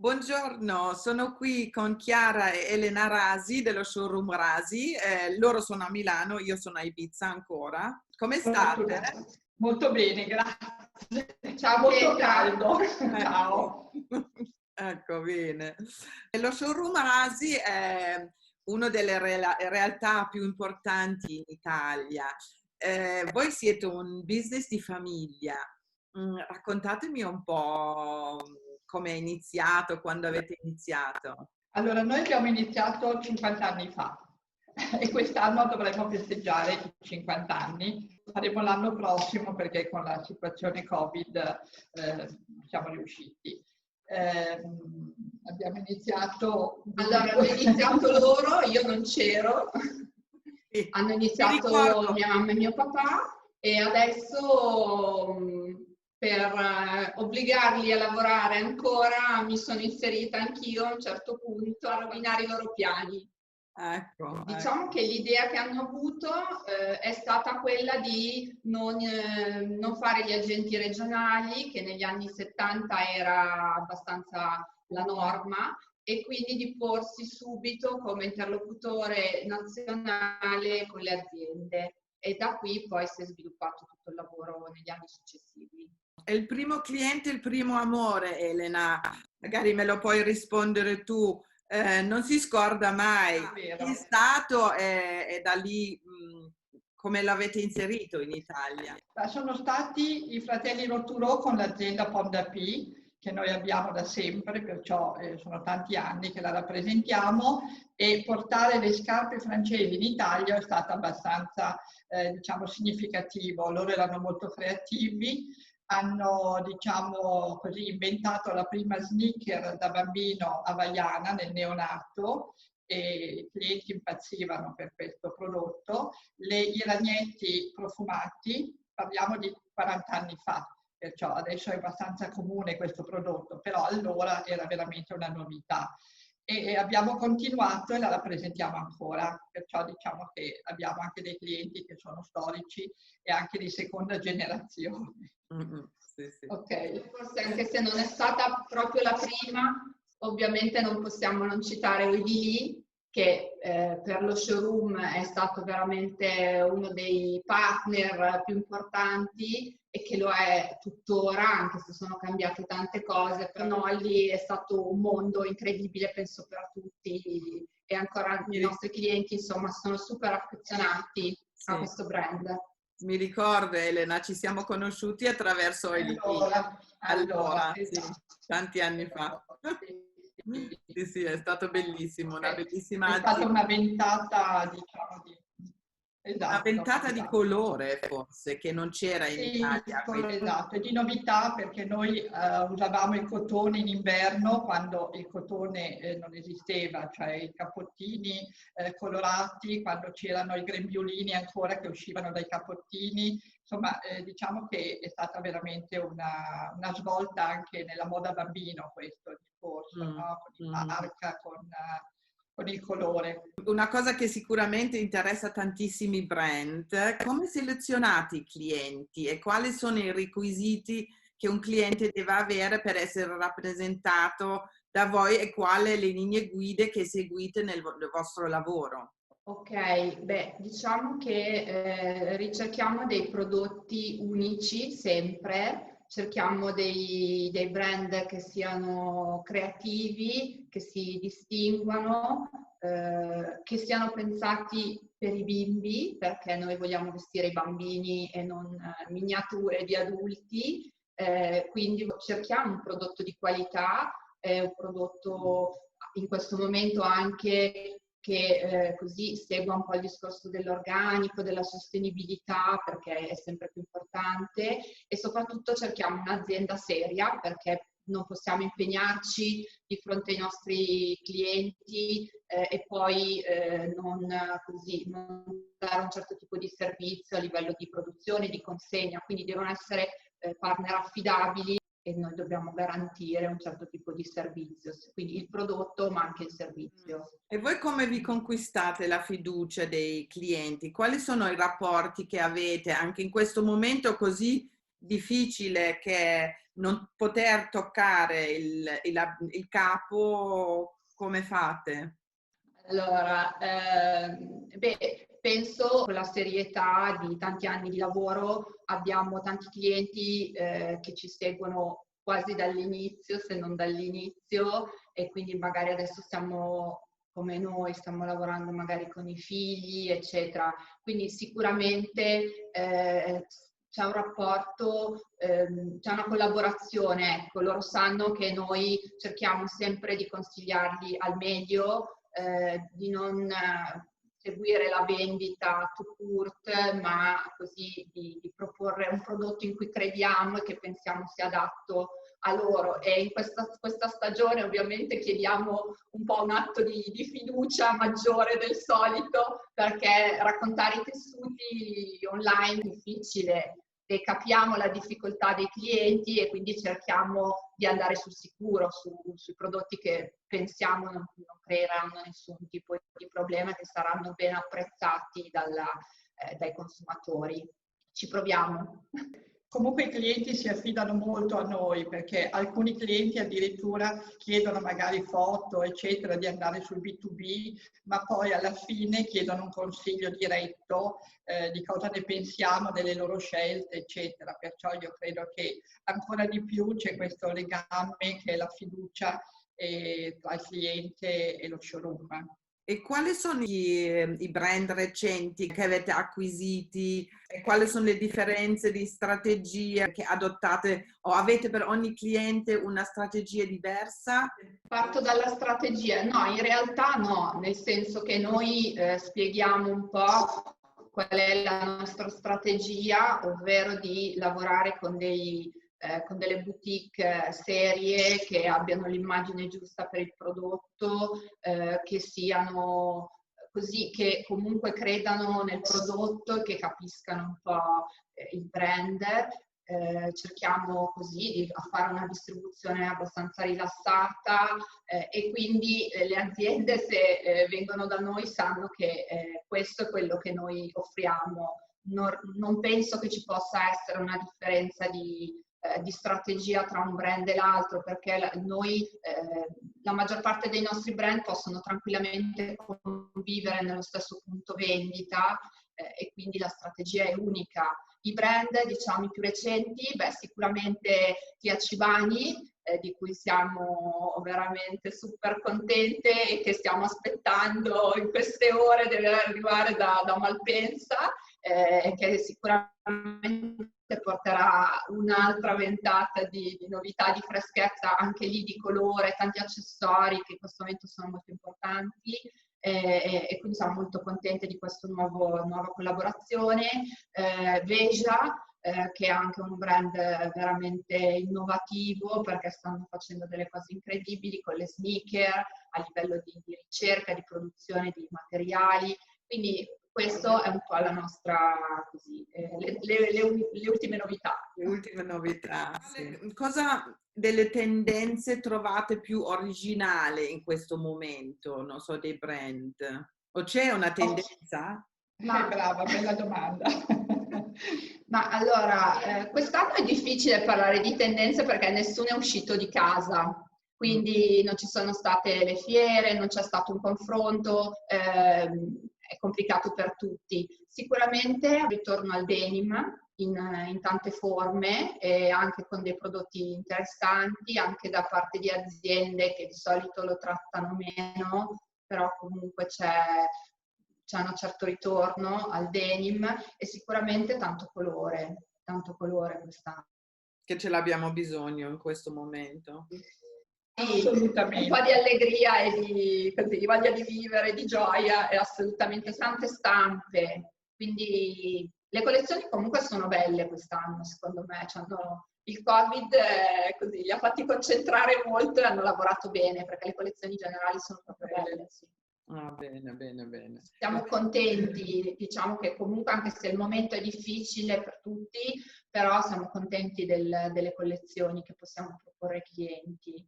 Buongiorno, sono qui con Chiara e Elena Rasi dello showroom Rasi. Loro sono a Milano, io sono a Ibiza ancora. Come state? Molto bene, grazie. Ciao, molto caldo. Ciao. Ecco, bene. Lo showroom Rasi è una delle realtà più importanti in Italia. Voi siete un business di famiglia. Raccontatemi un po' come è iniziato, quando avete iniziato. Allora, noi abbiamo iniziato 50 anni fa e quest'anno dovremmo festeggiare i 50 anni. Faremo l'anno prossimo perché con la situazione Covid siamo riusciti. Abbiamo iniziato... Allora, hanno iniziato loro, io non c'ero. Hanno iniziato mia mamma e mio papà e adesso per obbligarli a lavorare ancora mi sono inserita anch'io a un certo punto a rovinare i loro piani. Ecco, diciamo che l'idea che hanno avuto è stata quella di non fare gli agenti regionali, che negli anni 70 era abbastanza la norma, e quindi di porsi subito come interlocutore nazionale con le aziende. E da qui poi si è sviluppato tutto il lavoro negli anni successivi. È il primo cliente, il primo amore, Elena. Magari me lo puoi rispondere tu. Non si scorda mai chi è stato e da lì come l'avete inserito in Italia? Sono stati i fratelli Rotturò con l'azienda Ponda P, che noi abbiamo da sempre, perciò sono tanti anni che la rappresentiamo, e portare le scarpe francesi in Italia è stato abbastanza diciamo significativo. Loro erano molto creativi, hanno diciamo così inventato la prima sneaker da bambino hawaiana nel neonato e i clienti impazzivano per questo prodotto. I ragnetti profumati, parliamo di 40 anni fa, perciò adesso è abbastanza comune questo prodotto, però allora era veramente una novità. E abbiamo continuato e la rappresentiamo ancora, perciò diciamo che abbiamo anche dei clienti che sono storici e anche di seconda generazione. Sì, sì. Ok, forse anche se non è stata proprio la prima, ovviamente non possiamo non citare Oidili, che per lo showroom è stato veramente uno dei partner più importanti e che lo è tuttora, anche se sono cambiate tante cose. Per noi è stato un mondo incredibile, penso per tutti, e ancora i nostri clienti, insomma, sono super affezionati a questo brand. Mi ricordo, Elena, ci siamo conosciuti attraverso Oidili. Allora, sì, tanti anni fa. Sì, sì, è stato bellissimo, una bellissima... È stata una ventata, diciamo, una ventata di colore, forse, che non c'era in Italia. Esatto, e di novità, perché noi usavamo il cotone in inverno quando il cotone non esisteva, cioè i cappottini colorati, quando c'erano i grembiulini ancora che uscivano dai cappottini. Insomma, diciamo che è stata veramente una svolta anche nella moda bambino questo discorso, no? Con il marca, con il colore. Una cosa che sicuramente interessa tantissimi brand: come selezionate i clienti e quali sono i requisiti che un cliente deve avere per essere rappresentato da voi e quali le linee guida che seguite nel vostro lavoro? Ok, beh, diciamo che ricerchiamo dei prodotti unici sempre, cerchiamo dei brand che siano creativi, che si distinguano, che siano pensati per i bimbi, perché noi vogliamo vestire i bambini e non miniature di adulti, quindi cerchiamo un prodotto di qualità, un prodotto in questo momento anche che così segua un po' il discorso dell'organico, della sostenibilità, perché è sempre più importante, e soprattutto cerchiamo un'azienda seria, perché non possiamo impegnarci di fronte ai nostri clienti e poi non dare un certo tipo di servizio a livello di produzione, di consegna, quindi devono essere partner affidabili e noi dobbiamo garantire un certo tipo di servizio, quindi il prodotto ma anche il servizio. E voi come vi conquistate la fiducia dei clienti? Quali sono i rapporti che avete anche in questo momento così difficile che non poter toccare il capo, come fate? Allora, penso con la serietà di tanti anni di lavoro abbiamo tanti clienti che ci seguono quasi dall'inizio, se non dall'inizio, e quindi magari adesso stiamo come noi, stiamo lavorando magari con i figli, eccetera. Quindi sicuramente c'è un rapporto, c'è una collaborazione, ecco, loro sanno che noi cerchiamo sempre di consigliarli al meglio, di non seguire la vendita to court, ma così di proporre un prodotto in cui crediamo e che pensiamo sia adatto a loro. E in questa stagione ovviamente chiediamo un po' un atto di fiducia maggiore del solito, perché raccontare i tessuti online è difficile e capiamo la difficoltà dei clienti e quindi cerchiamo di andare sul sicuro sui prodotti che pensiamo non creeranno nessun tipo di problema e che saranno ben apprezzati dai consumatori. Ci proviamo. Comunque i clienti si affidano molto a noi, perché alcuni clienti addirittura chiedono magari foto, eccetera, di andare sul B2B, ma poi alla fine chiedono un consiglio diretto di cosa ne pensiamo delle loro scelte, eccetera. Perciò io credo che ancora di più c'è questo legame che è la fiducia tra il cliente e lo showroom. E quali sono i brand recenti che avete acquisiti? E quali sono le differenze di strategia che adottate o avete per ogni cliente una strategia diversa? Parto dalla strategia. No, in realtà no, nel senso che noi spieghiamo un po' qual è la nostra strategia, ovvero di lavorare con delle boutique serie che abbiano l'immagine giusta per il prodotto, che siano così, che comunque credano nel prodotto e che capiscano un po' il brand. Cerchiamo così di fare una distribuzione abbastanza rilassata e quindi le aziende se vengono da noi sanno che questo è quello che noi offriamo. Non penso che ci possa essere una differenza di strategia tra un brand e l'altro, perché noi, la maggior parte dei nostri brand possono tranquillamente convivere nello stesso punto vendita e quindi la strategia è unica. I brand, diciamo, i più recenti, beh, sicuramente Tia Cibani, di cui siamo veramente super contente e che stiamo aspettando in queste ore, deve arrivare da Malpensa, che sicuramente porterà un'altra ventata di novità, di freschezza, anche lì di colore, tanti accessori che in questo momento sono molto importanti. E quindi siamo molto contenti di questa nuova collaborazione. Veja, che è anche un brand veramente innovativo perché stanno facendo delle cose incredibili con le sneaker a livello di ricerca, di produzione di materiali, quindi questo è un po' la nostra, così, le ultime novità. Le ultime novità, sì. Cosa delle tendenze trovate più originale in questo momento, non so, dei brand? O c'è una tendenza? Brava, bella domanda. Ma allora, quest'anno è difficile parlare di tendenze perché nessuno è uscito di casa, quindi non ci sono state le fiere, non c'è stato un confronto, è complicato per tutti. Sicuramente il ritorno al denim in tante forme e anche con dei prodotti interessanti, anche da parte di aziende che di solito lo trattano meno, però comunque c'è un certo ritorno al denim e sicuramente tanto colore quest'anno. Che ce l'abbiamo bisogno in questo momento. Assolutamente. Un po' di allegria e di voglia di vivere, di gioia e assolutamente tante stampe. Quindi le collezioni comunque sono belle quest'anno, secondo me. Il Covid così, li ha fatti concentrare molto e hanno lavorato bene perché le collezioni generali sono proprio belle. Sì. Ah, bene, bene, bene. Siamo contenti, diciamo che comunque anche se il momento è difficile per tutti, però siamo contenti delle collezioni che possiamo proporre ai clienti.